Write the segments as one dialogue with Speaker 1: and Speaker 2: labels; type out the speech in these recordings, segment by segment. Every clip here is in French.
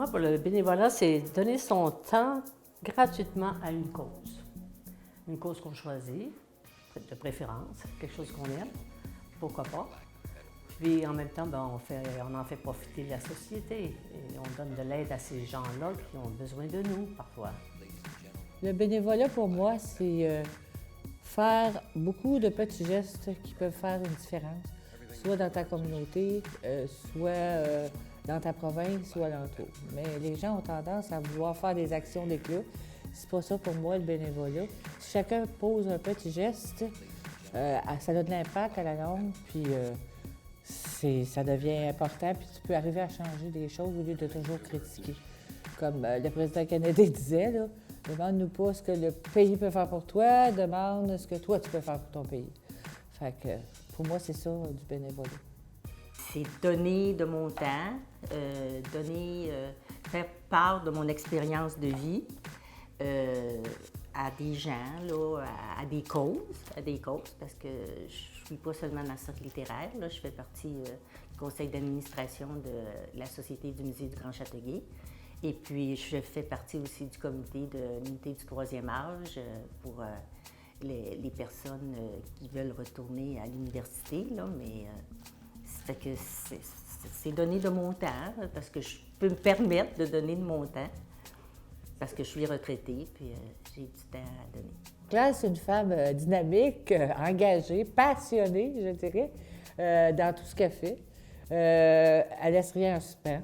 Speaker 1: moi, pour le bénévolat, c'est donner son temps gratuitement à une cause. Une cause qu'on choisit, de préférence, quelque chose qu'on aime, pourquoi pas. Puis en même temps, on en fait profiter la société et on donne de l'aide à ces gens-là qui ont besoin de nous parfois.
Speaker 2: Le bénévolat, pour moi, c'est faire beaucoup de petits gestes qui peuvent faire une différence, soit dans ta communauté, soit dans ta province ou alentour. Mais les gens ont tendance à vouloir faire des actions d'éclat. C'est pas ça pour moi, le bénévolat. Si chacun pose un petit geste, ça a de l'impact à la longue, puis ça devient important, puis tu peux arriver à changer des choses au lieu de toujours critiquer. Comme le président Kennedy disait, là, demande-nous pas ce que le pays peut faire pour toi, demande ce que toi tu peux faire pour ton pays. Fait que pour moi, c'est ça du bénévolat.
Speaker 3: C'est donner de mon temps, faire part de mon expérience de vie à des gens, là, à des causes, parce que je ne suis pas seulement dans le cercle littéraire, là, je fais partie du conseil d'administration de la Société du Musée du Grand Châteauguay. Et puis, je fais partie aussi du comité de l'unité du troisième âge pour les personnes qui veulent retourner à l'université, là, mais c'est donner de mon temps, parce que je peux me permettre de donner de mon temps, parce que je suis retraitée, puis j'ai du temps à donner.
Speaker 2: Claire, c'est une femme dynamique, engagée, passionnée, je dirais, dans tout ce qu'elle fait. Elle laisse rien en suspens.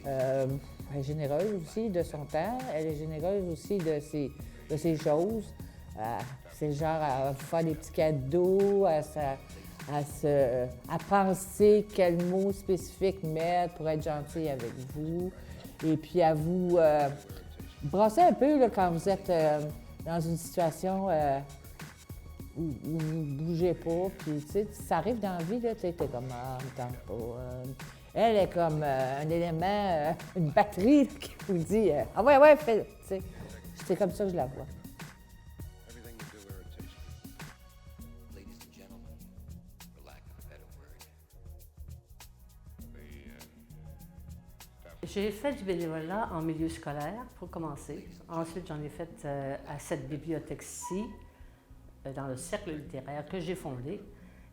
Speaker 2: Elle est généreuse aussi de son temps. Elle est généreuse aussi de ses choses. C'est le genre à faire des petits cadeaux, à penser quels mots spécifiques mettre pour être gentil avec vous. Et puis à vous brasser un peu là, quand vous êtes dans une situation où vous ne bougez pas. Puis tu sais, ça arrive dans la vie, là, tu es comme « Ah, me tente pas ». Elle est comme un élément, une batterie là, qui vous dit « Ah ouais, fais ». C'est comme ça que je la vois.
Speaker 1: J'ai fait du bénévolat en milieu scolaire, pour commencer. Ensuite, j'en ai fait à cette bibliothèque-ci, dans le cercle littéraire que j'ai fondé.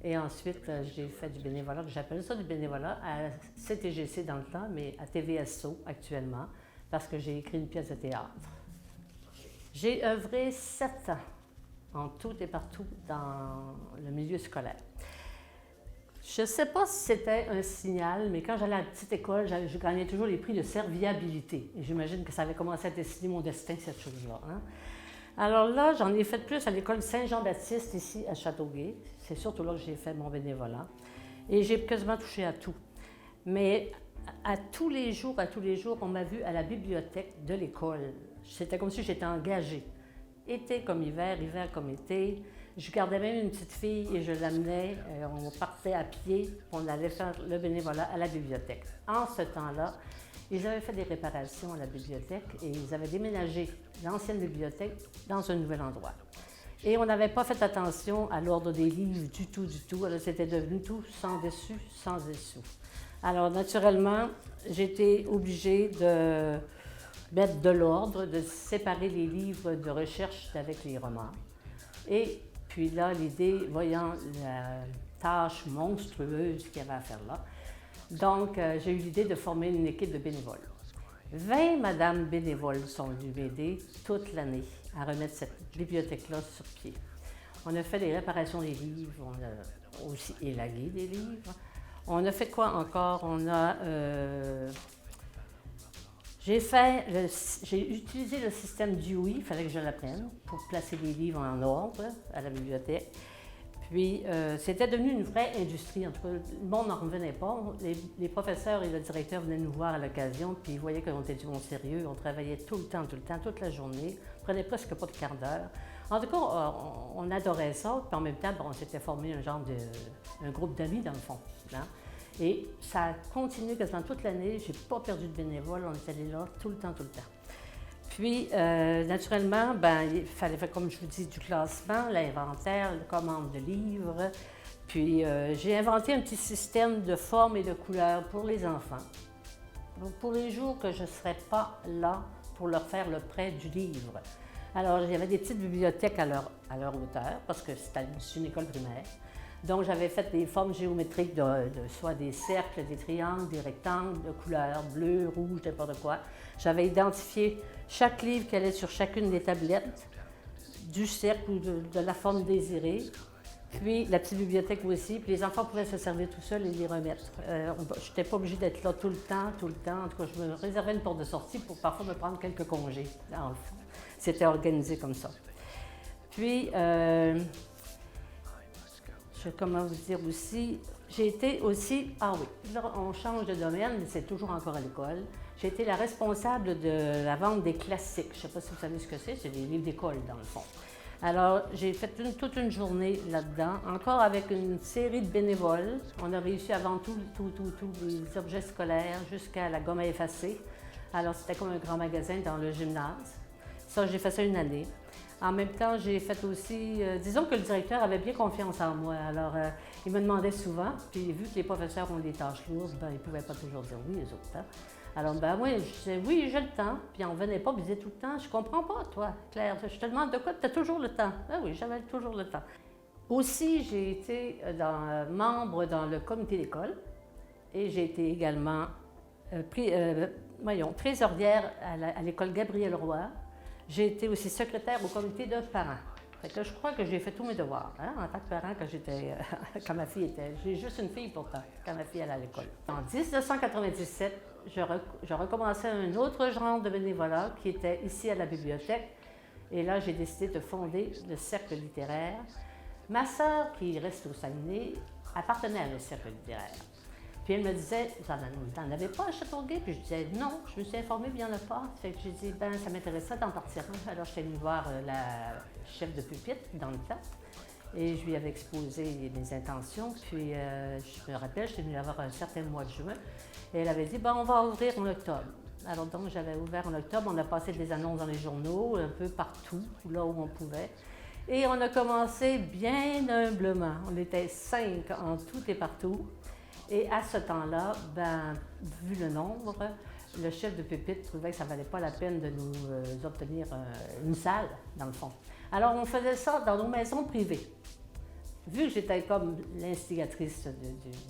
Speaker 1: Et ensuite, j'ai fait du bénévolat, j'appelle ça du bénévolat, à CTGC dans le temps, mais à TVSO actuellement, parce que j'ai écrit une pièce de théâtre. J'ai œuvré 7 ans, en tout et partout, dans le milieu scolaire. Je ne sais pas si c'était un signal, mais quand j'allais à la petite école, je gagnais toujours les prix de serviabilité. Et j'imagine que ça avait commencé à dessiner mon destin, cette chose-là. Hein? Alors là, j'en ai fait plus à l'école Saint-Jean-Baptiste, ici à Châteauguay. C'est surtout là que j'ai fait mon bénévolat. Et j'ai quasiment touché à tout. Mais à tous les jours, on m'a vu à la bibliothèque de l'école. C'était comme si j'étais engagée. Été comme hiver, hiver comme été. Je gardais même une petite fille et je l'amenais, on partait à pied, on allait faire le bénévolat à la bibliothèque. En ce temps-là, ils avaient fait des réparations à la bibliothèque et ils avaient déménagé l'ancienne bibliothèque dans un nouvel endroit. Et on n'avait pas fait attention à l'ordre des livres du tout. Alors c'était devenu tout sans dessus, sans dessous. Alors naturellement, j'étais obligée de mettre de l'ordre, de séparer les livres de recherche avec les romans. Et puis là, l'idée, voyant la tâche monstrueuse qu'il y avait à faire là, donc j'ai eu l'idée de former une équipe de bénévoles. 20 madames bénévoles sont venues m'aider toute l'année à remettre cette bibliothèque-là sur pied. On a fait des réparations des livres, on a aussi élagué des livres. On a fait quoi encore? J'ai utilisé le système Dewey, il fallait que je l'apprenne, pour placer les livres en ordre à la bibliothèque. Puis, c'était devenu une vraie industrie. En tout cas, le monde n'en revenait pas. Les professeurs et le directeur venaient nous voir à l'occasion, puis ils voyaient qu'on était du bon sérieux. On travaillait tout le temps, toute la journée. On prenait presque pas de quart d'heure. En tout cas, on adorait ça. Puis en même temps, on s'était formé un groupe d'amis, dans le fond. Hein? Et ça a continué quasiment toute l'année. J'ai pas perdu de bénévoles. On était là tout le temps. Puis, naturellement, il fallait faire, comme je vous dis, du classement, l'inventaire, la commande de livres. Puis, j'ai inventé un petit système de formes et de couleurs pour les enfants. Donc, pour les jours que je ne serais pas là pour leur faire le prêt du livre. Alors, il y avait des petites bibliothèques à leur hauteur, parce que c'était une école primaire. Donc, j'avais fait des formes géométriques soit des cercles, des triangles, des rectangles de couleurs bleu, rouge, n'importe quoi. J'avais identifié chaque livre qui allait sur chacune des tablettes, du cercle ou de la forme désirée. Puis la petite bibliothèque aussi. Puis les enfants pouvaient se servir tout seuls et les remettre. Je n'étais pas obligée d'être là tout le temps. En tout cas, je me réservais une porte de sortie pour parfois me prendre quelques congés. Dans le fond, c'était organisé comme ça. Puis, comment vous dire aussi, j'ai été aussi, ah oui, là on change de domaine, mais c'est toujours encore à l'école. J'ai été la responsable de la vente des classiques. Je ne sais pas si vous savez ce que c'est des livres d'école dans le fond. Alors, j'ai fait toute une journée là-dedans, encore avec une série de bénévoles. On a réussi à vendre tous les objets scolaires jusqu'à la gomme à effacer. Alors, c'était comme un grand magasin dans le gymnase. Ça, j'ai fait ça une année. En même temps, j'ai fait aussi, disons que le directeur avait bien confiance en moi. Alors, il me demandait souvent, puis vu que les professeurs ont des tâches lourdes, ben, ils ne pouvaient pas toujours dire oui, les autres. Hein? Alors, ben moi, je disais oui, j'ai le temps. Puis on ne venait pas, puis ils disaient tout le temps, je comprends pas, toi, Claire, je te demande de quoi, tu as toujours le temps. Ben oui, j'avais toujours le temps. Aussi, j'ai été membre dans le comité d'école et j'ai été également trésorière à l'école Gabriel Roy. J'ai été aussi secrétaire au comité de parents. Fait que je crois que j'ai fait tous mes devoirs en tant que parent quand ma fille était. J'ai juste une fille pourtant, quand ma fille allait à l'école. En 1997, je recommençais un autre genre de bénévolat qui était ici à la bibliothèque. Et là, j'ai décidé de fonder le cercle littéraire. Ma sœur, qui reste au Saguenay, appartenait à le cercle littéraire. Puis elle me disait, vous n'en avez pas à Châteauguay? Puis je disais, non, je me suis informée, puis il n'y en a pas. Fait que j'ai dit, ben ça m'intéressait d'en partir un. Alors je suis allée voir la chef de pupitre dans le temps. Et je lui avais exposé mes intentions. Puis je me rappelle, j'étais venue la voir un certain mois de juin. Et elle avait dit, ben on va ouvrir en octobre. Alors donc j'avais ouvert en octobre, on a passé des annonces dans les journaux, un peu partout, là où on pouvait. Et on a commencé bien humblement. On était 5 en tout et partout. Et à ce temps-là, ben, vu le nombre, le chef de pupitre trouvait que ça ne valait pas la peine de nous obtenir une salle, dans le fond. Alors, on faisait ça dans nos maisons privées. Vu que j'étais comme l'instigatrice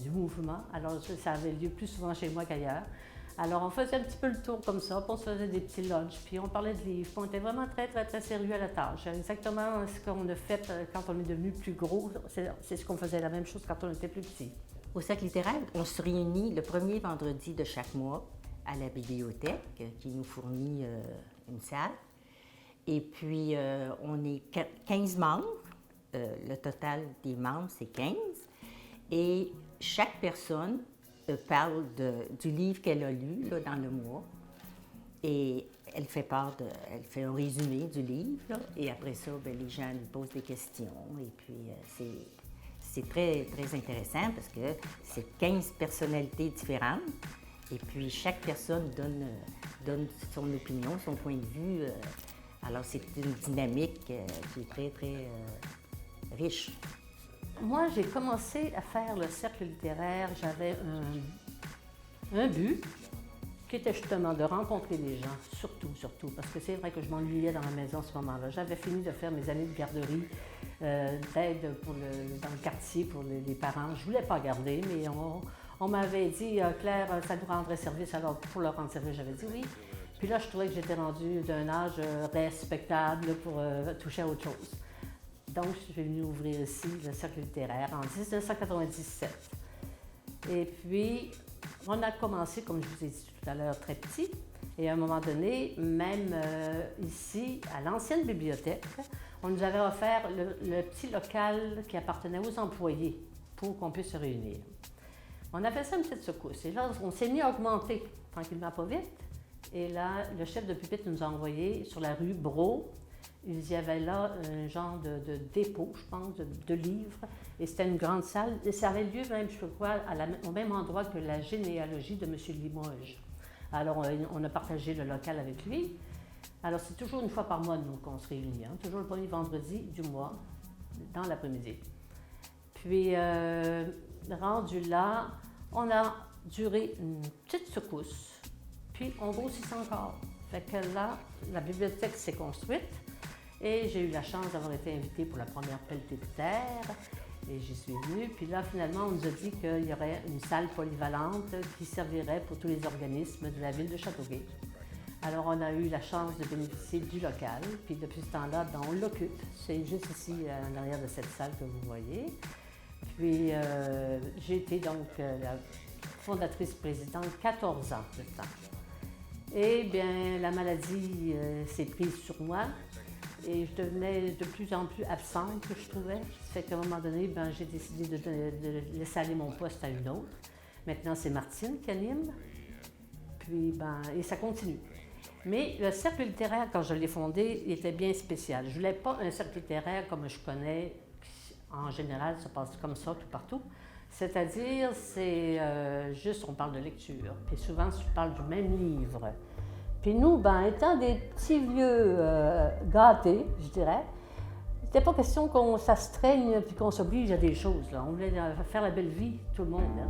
Speaker 1: du mouvement, alors ça avait lieu plus souvent chez moi qu'ailleurs. Alors, on faisait un petit peu le tour comme ça, puis on se faisait des petits lunchs, puis on parlait de livres, puis on était vraiment très, très, très sérieux à la tâche. Exactement ce qu'on a fait quand on est devenu plus gros, c'est ce qu'on faisait la même chose quand on était plus petit.
Speaker 3: Au Cercle littéraire, on se réunit le premier vendredi de chaque mois à la bibliothèque qui nous fournit une salle. Et puis, on est 15 membres. Le total des membres, c'est 15. Et chaque personne parle du livre qu'elle a lu là, dans le mois. Et elle fait un résumé du livre. Là, et après ça, bien, les gens lui posent des questions. Et puis, c'est très, très intéressant parce que c'est 15 personnalités différentes. Et puis, chaque personne donne son opinion, son point de vue. Alors, c'est une dynamique qui est très, très riche.
Speaker 1: Moi, j'ai commencé à faire le cercle littéraire. J'avais un but qui était justement de rencontrer des gens, surtout, parce que c'est vrai que je m'ennuyais dans la maison à ce moment-là. J'avais fini de faire mes années de garderie, d'aide dans le quartier pour les parents. Je ne voulais pas garder, mais on m'avait dit, Claire, ça nous rendrait service. Alors, pour leur rendre service, j'avais dit oui. Puis là, je trouvais que j'étais rendue d'un âge respectable pour toucher à autre chose. Donc, je suis venue ouvrir ici le cercle littéraire en 1997. Et puis, on a commencé, comme je vous ai dit tout à l'heure, très petit. Et à un moment donné, même ici, à l'ancienne bibliothèque, on nous avait offert le petit local qui appartenait aux employés pour qu'on puisse se réunir. On a fait ça une petite secousse. Et là, on s'est mis à augmenter, tranquillement, pas vite. Et là, le chef de pupitre nous a envoyés sur la rue Brault. Il y avait là un genre de dépôt, je pense, de livres. Et c'était une grande salle. Et ça avait lieu même, je crois, au même endroit que la généalogie de M. Limoges. Alors, on a partagé le local avec lui. Alors, c'est toujours une fois par mois, nous, qu'on se réunit. Toujours le premier vendredi du mois, dans l'après-midi. Puis, rendu là, on a duré une petite secousse. Puis on grossissait encore. Fait que là, la bibliothèque s'est construite et j'ai eu la chance d'avoir été invitée pour la première pelletée de terre. Et j'y suis venue. Puis là, finalement, on nous a dit qu'il y aurait une salle polyvalente qui servirait pour tous les organismes de la ville de Châteauguay. Alors, on a eu la chance de bénéficier du local. Puis depuis ce temps-là, ben, on l'occupe. C'est juste ici, en arrière de cette salle que vous voyez. Puis, j'ai été donc la fondatrice présidente 14 ans de temps. Et bien, la maladie s'est prise sur moi. Et je devenais de plus en plus absente, je trouvais. Ça fait qu'à un moment donné, ben, j'ai décidé de laisser aller mon poste à une autre. Maintenant, c'est Martine qui anime. Puis, ben, et ça continue. Mais le cercle littéraire, quand je l'ai fondé, il était bien spécial. Je ne voulais pas un cercle littéraire comme je connais. En général, ça passe comme ça tout partout. C'est-à-dire, c'est juste, on parle de lecture. Puis souvent, je parle du même livre. Puis nous, ben, étant des petits vieux gâtés, je dirais, il n'était pas question qu'on s'astreigne puis qu'on s'oblige à des choses. Là. On voulait faire la belle vie, tout le monde. Là.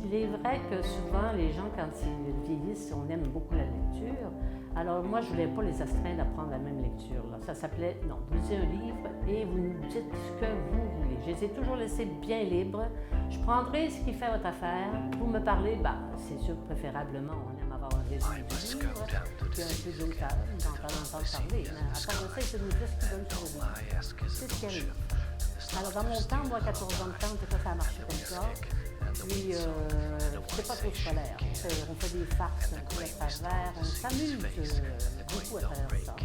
Speaker 1: Il est vrai que souvent, les gens, quand ils vieillissent, on aime beaucoup la lecture. Alors moi, je ne voulais pas les astreindre à prendre la même lecture. Là. Ça s'appelait, non, vous lisez un livre et vous nous dites ce que vous voulez. Je les ai toujours laissés bien libres. Je prendrai ce qui fait votre affaire. Pour me parler, ben, c'est sûr, préférablement, on aime avoir un résumé du livre, puis un peu d'auteur, on entend parler. Mais à part de ça, ils se nous disent ce qu'ils veulent sur le livre. C'est ce qui arrive. Alors dans mon temps, moi, 14 ans de temps, ça a marché comme ça. Puis, c'est pas trop scolaire. On fait des farces un peu à travers. On s'amuse beaucoup à travers ça.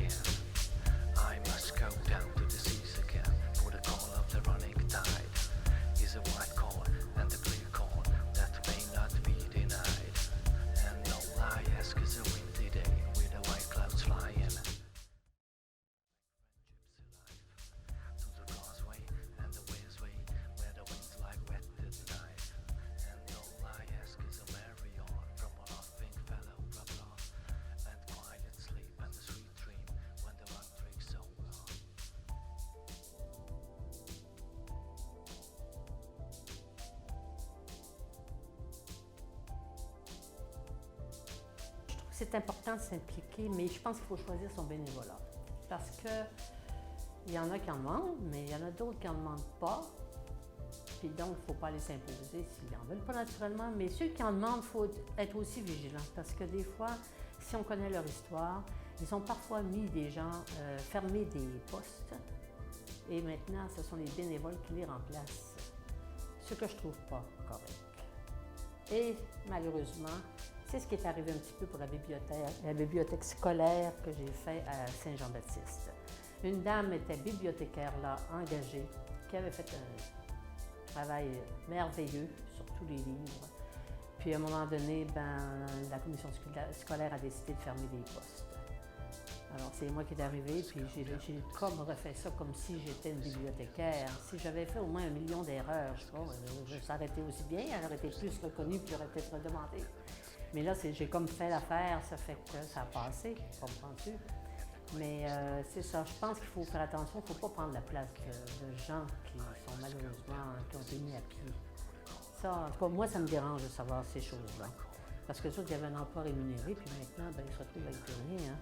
Speaker 1: C'est important de s'impliquer, mais je pense qu'il faut choisir son bénévolat. Parce qu'il y en a qui en demandent, mais il y en a d'autres qui n'en demandent pas. Puis donc, il ne faut pas les imposer s'ils n'en veulent pas naturellement. Mais ceux qui en demandent, il faut être aussi vigilant. Parce que des fois, si on connaît leur histoire, ils ont parfois mis des gens, fermé des postes. Et maintenant, ce sont les bénévoles qui les remplacent. Ce que je ne trouve pas correct. Et malheureusement, c'est ce qui est arrivé un petit peu pour la bibliothèque scolaire que j'ai faite à Saint-Jean-Baptiste. Une dame était bibliothécaire là, engagée, qui avait fait un travail merveilleux sur tous les livres. Puis à un moment donné, ben, la commission scolaire a décidé de fermer des postes. Alors c'est moi qui est arrivée, puis j'ai comme refait ça comme si j'étais une bibliothécaire. Si j'avais fait au moins 1 million d'erreurs, je sais pas, je s'arrêtais aussi bien, elle aurait été plus reconnue, puis j'aurais peut-être redemandé. Mais là, j'ai comme fait l'affaire, ça fait que ça a passé, comprends-tu? Mais c'est ça, je pense qu'il faut faire attention, il ne faut pas prendre la place de gens qui sont malheureusement, qui ont été mis à pied. Ça, en tout cas, moi, ça me dérange de savoir ces choses-là. Parce que ça, il y avait un emploi rémunéré, puis maintenant, ben, ils se retrouvent avec plus rien. Hein.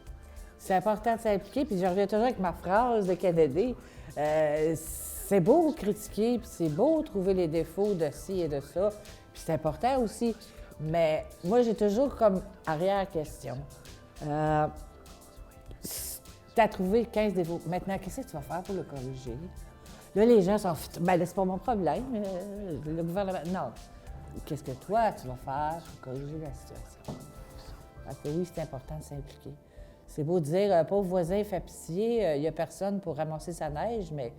Speaker 2: C'est important de s'impliquer, puis je reviens toujours avec ma phrase de Kennedy. C'est beau critiquer, puis c'est beau trouver les défauts de ci et de ça, puis c'est important aussi. Mais moi, j'ai toujours comme arrière-question. Tu as trouvé 15 défauts. Maintenant, qu'est-ce que tu vas faire pour le corriger? Là, les gens sont... Ben, c'est pas mon problème. Le gouvernement... Non. Qu'est-ce que toi, tu vas faire pour corriger la situation? Parce que oui, c'est important de s'impliquer. C'est beau de dire, un pauvre voisin fait pitié, il n'y a personne pour ramasser sa neige, mais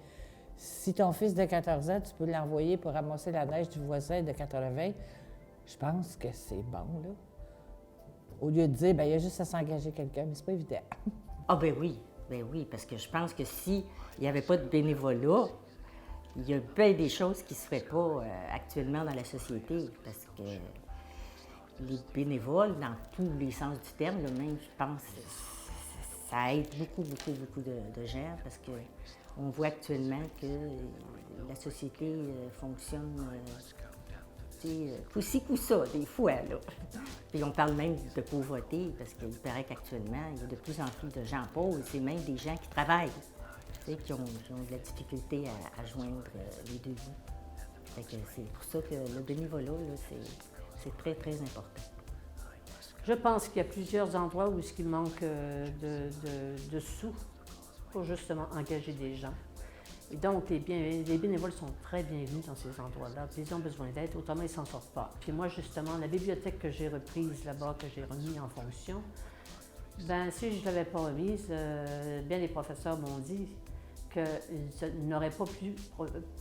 Speaker 2: si ton fils de 14 ans, tu peux l'envoyer pour ramasser la neige du voisin de 80, je pense que c'est bon, là. Au lieu de dire, bien, il y a juste à s'engager quelqu'un, mais c'est pas évident.
Speaker 3: Ah ben oui, parce que je pense que s'il n'y avait pas de bénévolat, il y a bien des choses qui ne se feraient pas actuellement dans la société, parce que les bénévoles, dans tous les sens du terme, là, même, je pense, ça aide beaucoup de gens, parce qu'on voit actuellement que la société fonctionne... coup-ci, coup-ça, des fois, là. Puis on parle même de pauvreté, parce qu'il paraît qu'actuellement, il y a de plus en plus de gens pauvres, c'est même des gens qui travaillent, tu sais, qui ont de la difficulté à joindre les deux bouts. Fait que c'est pour ça que le bénévolat, là, c'est très, très important.
Speaker 1: Je pense qu'il y a plusieurs endroits où il manque de sous pour justement engager des gens. Et donc, les bénévoles sont très bienvenus dans ces endroits-là. Puis ils ont besoin d'aide, autrement ils ne s'en sortent pas. Puis moi, justement, la bibliothèque que j'ai reprise là-bas, que j'ai remis en fonction, bien, si je ne l'avais pas remise, bien les professeurs m'ont dit qu'ils n'auraient pas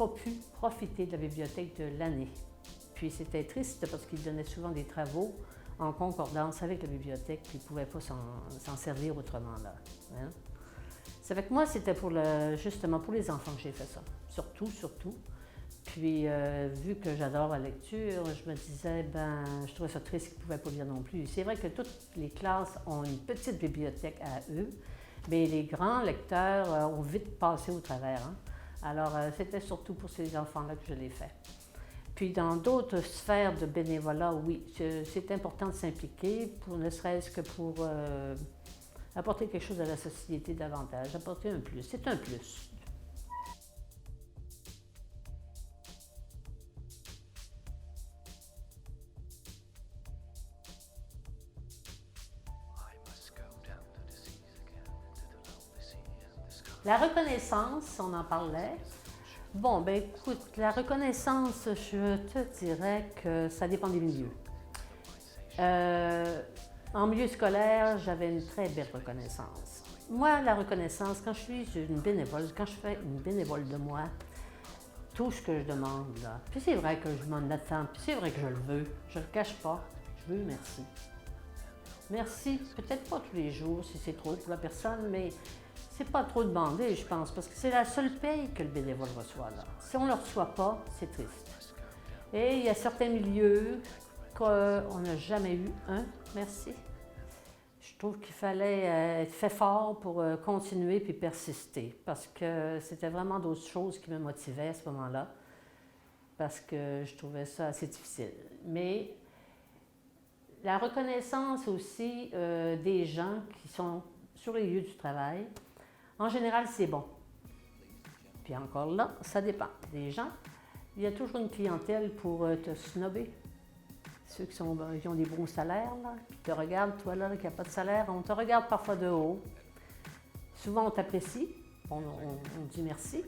Speaker 1: pu profiter de la bibliothèque de l'année. Puis c'était triste parce qu'ils donnaient souvent des travaux en concordance avec la bibliothèque, puis ils ne pouvaient pas s'en servir autrement là. Hein? C'est avec moi, c'était justement pour les enfants que j'ai fait ça, surtout. Puis, vu que j'adore la lecture, je me disais, je trouvais ça triste qu'ils ne pouvaient pas lire non plus. C'est vrai que toutes les classes ont une petite bibliothèque à eux, mais les grands lecteurs ont vite passé au travers. Hein? Alors, c'était surtout pour ces enfants-là que je l'ai fait. Puis, dans d'autres sphères de bénévolat, oui, c'est important de s'impliquer, ne serait-ce que pour apporter quelque chose à la société davantage, apporter un plus. C'est un plus. La reconnaissance, on en parlait. Bon, ben écoute, la reconnaissance, je te dirais que ça dépend des milieux. En milieu scolaire, j'avais une très belle reconnaissance. Moi, la reconnaissance, quand je suis une bénévole, quand je fais une bénévole de moi, tout ce que je demande, là, puis c'est vrai que je m'en attends, puis c'est vrai que je le veux, je le cache pas, je veux merci. Merci, peut-être pas tous les jours si c'est trop pour la personne, mais c'est pas trop demandé, je pense, parce que c'est la seule paye que le bénévole reçoit, là. Si on ne le reçoit pas, c'est triste. Et il y a certains milieux qu'on n'a jamais eu un merci. Je trouve qu'il fallait être fait fort pour continuer puis persister, parce que c'était vraiment d'autres choses qui me motivaient à ce moment-là, parce que je trouvais ça assez difficile. Mais la reconnaissance aussi des gens qui sont sur les lieux du travail, en général, c'est bon. Puis encore là, ça dépend des gens. Il y a toujours une clientèle pour te snobber. Ceux qui ont des bons salaires, là, qui te regardent, toi là, qui n'a pas de salaire, on te regarde parfois de haut. Souvent, on t'apprécie, on dit merci,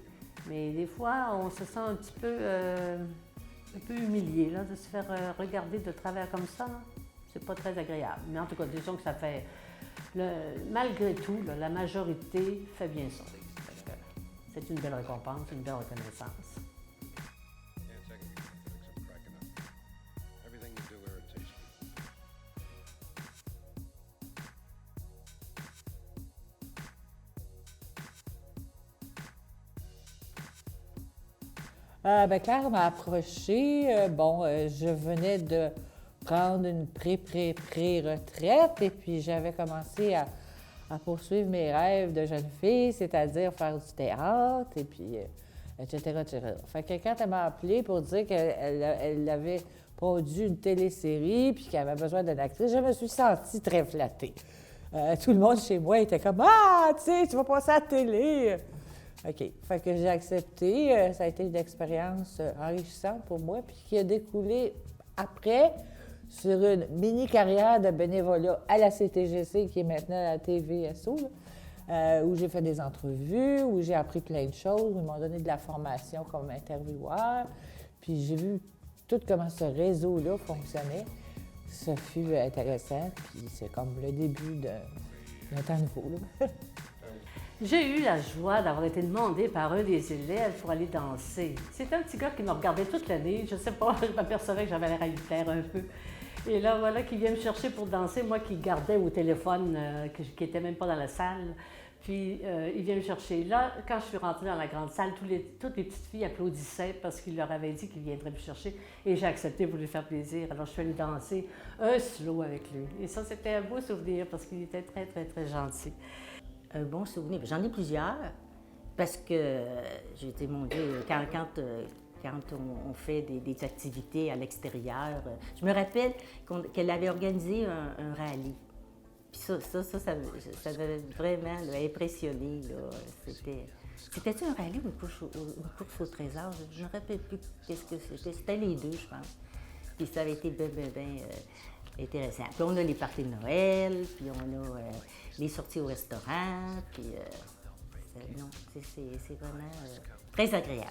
Speaker 1: mais des fois, on se sent un petit peu humilié, là, de se faire regarder de travers comme ça. C'est pas très agréable. Mais en tout cas, disons que ça fait, malgré tout, là, la majorité fait bien ça. C'est une belle récompense, une belle reconnaissance.
Speaker 2: Claire m'a approchée. Je venais de prendre une pré-retraite et puis j'avais commencé à poursuivre mes rêves de jeune fille, c'est-à-dire faire du théâtre et puis etc., etc. Fait que quand elle m'a appelée pour dire qu'elle avait produit une télésérie puis qu'elle avait besoin d'une actrice, je me suis sentie très flattée. Tout le monde chez moi était comme « Ah, tu sais, tu vas passer à la télé! » OK. Fait que j'ai accepté. Ça a été une expérience enrichissante pour moi, puis qui a découlé après sur une mini-carrière de bénévolat à la CTGC, qui est maintenant à la TVSO, où j'ai fait des entrevues, où j'ai appris plein de choses, où ils m'ont donné de la formation comme intervieweur. Puis j'ai vu tout comment ce réseau-là fonctionnait. Ça fut intéressant, puis c'est comme le début d'un temps nouveau, là.
Speaker 1: J'ai eu la joie d'avoir été demandée par un des élèves pour aller danser. C'était un petit gars qui me regardait toute l'année. Je sais pas, je m'apercevais que j'avais l'air à lui plaire un peu. Et là, voilà, qui vient me chercher pour danser, moi qui gardais au téléphone, qui n'était même pas dans la salle. Puis, il vient me chercher. Là, quand je suis rentrée dans la grande salle, toutes les petites filles applaudissaient parce qu'il leur avait dit qu'il viendrait me chercher. Et j'ai accepté pour lui faire plaisir. Alors, je suis allée danser un slow avec lui. Et ça, c'était un beau souvenir parce qu'il était très, très, très gentil.
Speaker 3: Un bon souvenir. J'en ai plusieurs parce que j'ai été, mon Dieu, quand quand on fait des activités à l'extérieur. Je me rappelle qu'elle avait organisé un rallye. Puis ça m'avait vraiment là, impressionné. C'était-tu un rallye ou une course au trésor? Je ne me rappelle plus qu'est-ce que c'était. C'était les deux, je pense. Puis ça avait été bien intéressant. Puis on a les parties de Noël, puis on a les sorties au restaurant, puis non, c'est vraiment très agréable.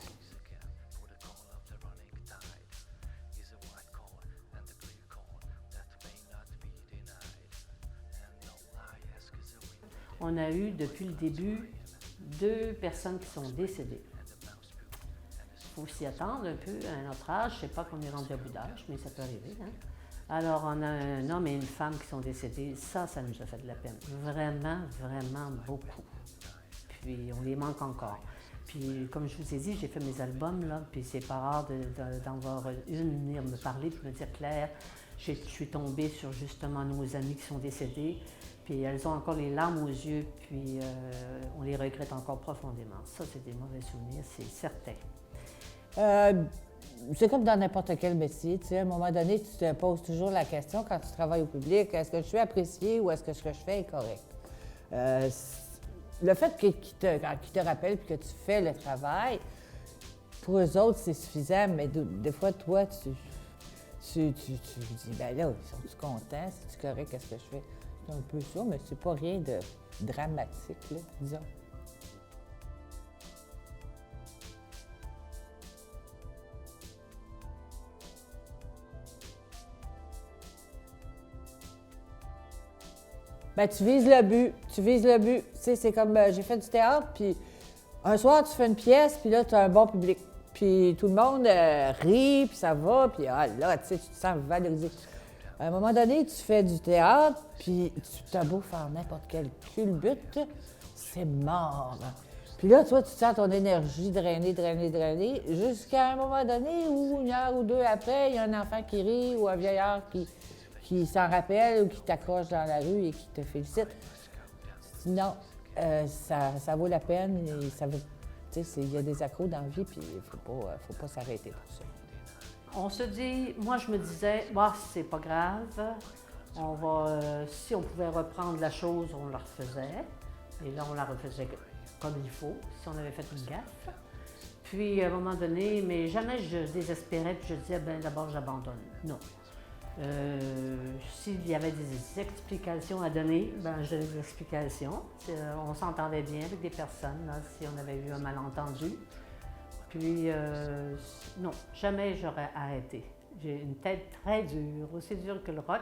Speaker 1: On a eu, depuis le début, 2 personnes qui sont décédées. Il faut s'y attendre un peu à notre âge. Je ne sais pas qu'on est rendu à bout d'âge, mais ça peut arriver. Hein? Alors, on a un homme et une femme qui sont décédés. Ça nous a fait de la peine. Vraiment, vraiment beaucoup. Puis, on les manque encore. Puis, comme je vous ai dit, j'ai fait mes albums, là, puis c'est pas rare d'en voir une venir me parler puis me dire « Claire, je suis tombée sur justement nos amis qui sont décédés. » Puis elles ont encore les larmes aux yeux, puis on les regrette encore profondément. Ça, c'est des mauvais souvenirs, c'est certain.
Speaker 2: C'est comme dans n'importe quel métier, tu sais, à un moment donné, tu te poses toujours la question quand tu travailles au public, est-ce que je suis apprécié ou est-ce que ce que je fais est correct? Le fait qu'ils te rappellent et que tu fais le travail, pour eux autres, c'est suffisant, mais des fois, toi, tu dis, ben là, ils sont-tu contents? C'est-tu correct, qu'est-ce que je fais? C'est un peu ça, mais c'est pas rien de dramatique, là, disons. Ben, tu vises le but. Tu sais, c'est comme, j'ai fait du théâtre, puis un soir, tu fais une pièce, puis là, tu as un bon public. Puis tout le monde rit, puis ça va, puis là, tu sais, tu te sens valorisé. À un moment donné, tu fais du théâtre, puis tu as beau faire n'importe quel culbute, c'est mort. Puis là, toi, tu sens ton énergie drainer, jusqu'à un moment donné où, 1 heure ou 2 après, il y a un enfant qui rit ou un vieillard qui s'en rappelle ou qui t'accroche dans la rue et qui te félicite. Sinon, ça vaut la peine et ça veut, tu sais, il y a des accros dans la vie, puis il faut pas s'arrêter pour ça.
Speaker 1: On se dit, moi je me disais, c'est pas grave, si on pouvait reprendre la chose, on la refaisait. Et là, on la refaisait comme il faut, si on avait fait une gaffe. Puis à un moment donné, mais jamais je désespérais, puis je disais, d'abord j'abandonne. Non. S'il y avait des explications à donner, je donnais des explications. On s'entendait bien avec des personnes, là, si on avait eu un malentendu. Puis, non, jamais j'aurais arrêté. J'ai une tête très dure, aussi dure que le roc.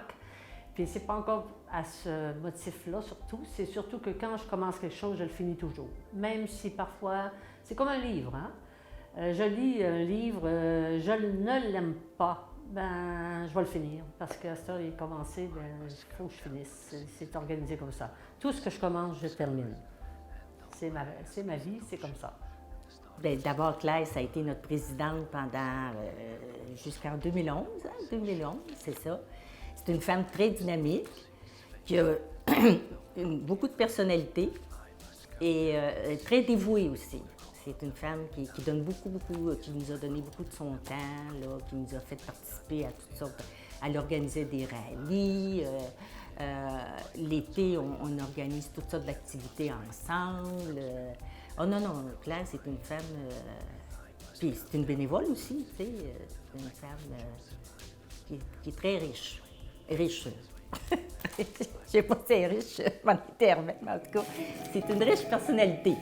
Speaker 1: Puis c'est pas encore à ce motif-là surtout, c'est surtout que quand je commence quelque chose, je le finis toujours. Même si parfois, c'est comme un livre, hein? Je lis un livre, je ne l'aime pas, je vais le finir. Parce qu'à ce temps, il est commencé, il faut que je finisse. C'est organisé comme ça. Tout ce que je commence, je termine. C'est ma vie, c'est comme ça.
Speaker 3: Bien, d'abord, Claire, ça a été notre présidente pendant jusqu'en 2011. Hein? 2011, c'est ça. C'est une femme très dynamique, qui a beaucoup de personnalité et très dévouée aussi. C'est une femme qui donne beaucoup, qui nous a donné beaucoup de son temps, là, qui nous a fait participer à toutes sortes. Elle organisait des rallyes. L'été, on organise toutes sortes d'activités ensemble. Oh non, Claire, c'est une femme, puis c'est une bénévole aussi, tu sais, c'est une femme qui est très riche. Riche. Je sais pas si elle est riche, en termes, mais en tout cas, c'est une riche personnalité.